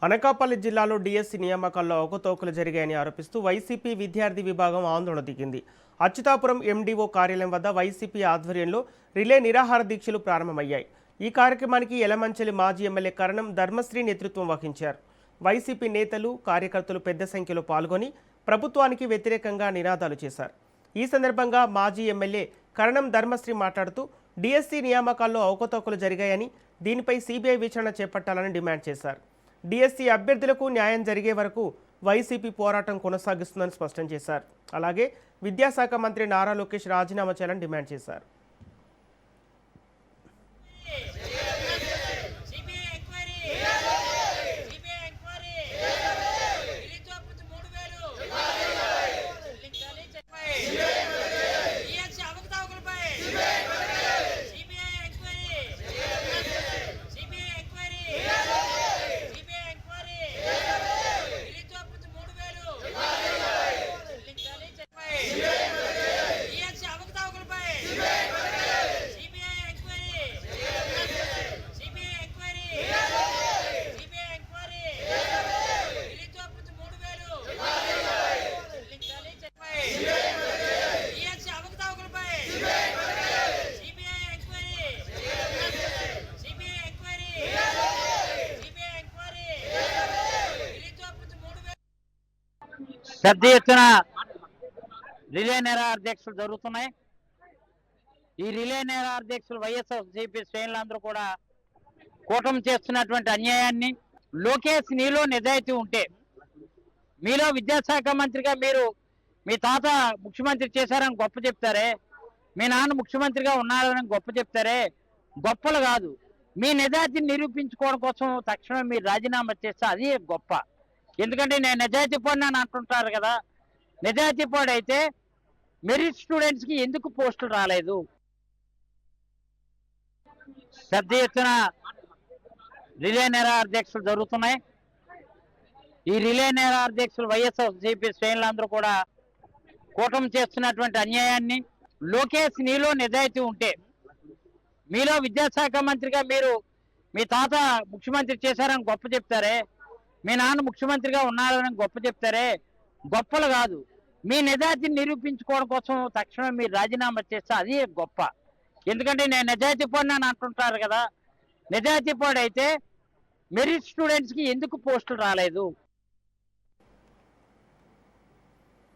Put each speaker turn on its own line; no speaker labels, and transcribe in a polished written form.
అనకాపల్లి జిల్లాలో డిఎస్సి నియామకాల్లో అవకతవకలు జరిగాయని ఆరోపిస్తూ వైసీపీ విద్యార్థి విభాగం ఆందోళన దిగింది. అచ్యుతాపురం ఎండీఓ కార్యాలయం వద్ద వైసీపీ ఆధ్వర్యంలో రిలే నిరాహార దీక్షలు ప్రారంభమయ్యాయి. ఈ కార్యక్రమానికి యలమంచిలి మాజీ ఎమ్మెల్యే కరణం ధర్మశ్రీ నేతృత్వం వహించారు. వైసీపీ నేతలు, కార్యకర్తలు పెద్ద సంఖ్యలో పాల్గొని ప్రభుత్వానికి వ్యతిరేకంగా నినాదాలు చేశారు. ఈ సందర్భంగా మాజీ ఎమ్మెల్యే కరణం ధర్మశ్రీ మాట్లాడుతూ డిఎస్సి నియామకాల్లో అవకతవకలు జరిగాయని, దీనిపై సిబిఐ విచారణ చేపట్టాలని డిమాండ్ చేశారు. డిఎస్సి అభ్యర్థులకు న్యాయం జరిగే వరకు వైసీపీ పోరాటం కొనసాగిస్తుందని స్పష్టం చేశారు. అలాగే విద్యాశాఖ మంత్రి నారా లోకేష్ రాజీనామా చేయాలని డిమాండ్ చేశారు.
పెద్ద ఎత్తున రిలే నిరాహార దీక్షలు జరుగుతున్నాయి. ఈ రిలే నిరాహార దీక్షలు వైఎస్ఆర్సీపీ శ్రేణులందరూ కూడా కూటమి చేస్తున్నటువంటి అన్యాయాన్ని, లోకేష్ నీలో నిజాయితీ ఉంటే, మీలో విద్యాశాఖ మంత్రిగా మీరు మీ తాత ముఖ్యమంత్రి చేశారని గొప్ప చెప్తారే, మీ నాన్న ముఖ్యమంత్రిగా ఉన్నారని గొప్ప చెప్తారే, గొప్పలు కాదు, మీ నిజాయితీని నిరూపించుకోవడం కోసం తక్షణమే మీరు రాజీనామా చేస్తే అది గొప్ప. ఎందుకంటే నేను నిజాయితీ పడిన అని అంటుంటారు కదా, నిజాయితీ పడి అయితే మెరిట్ స్టూడెంట్స్కి ఎందుకు పోస్టులు రాలేదు? పెద్ద ఎత్తున రిలే నిరాహార దీక్షలు జరుగుతున్నాయి. ఈ రిలే నిరాహార దీక్షలు వైఎస్ఆర్సీపీ శ్రేణులందరూ కూడా కూటమి చేస్తున్నటువంటి అన్యాయాన్ని, లోకేష్ నీలో నిజాయితీ ఉంటే, మీలో విద్యాశాఖ మంత్రిగా మీరు మీ తాత ముఖ్యమంత్రి చేశారని గొప్ప చెప్తారే, మీ నాన్న ముఖ్యమంత్రిగా ఉన్నారని గొప్ప చెప్తారే, గొప్పలు కాదు, మీ నిజాయితీని నిరూపించుకోవడం కోసం తక్షణమే మీరు రాజీనామా చేస్తే అది గొప్ప. ఎందుకంటే నేను నిజాయితీ పడిన అని అంటుంటారు కదా, నిజాయితీ పడి అయితే మెరిట్ స్టూడెంట్స్కి ఎందుకు పోస్టులు రాలేదు?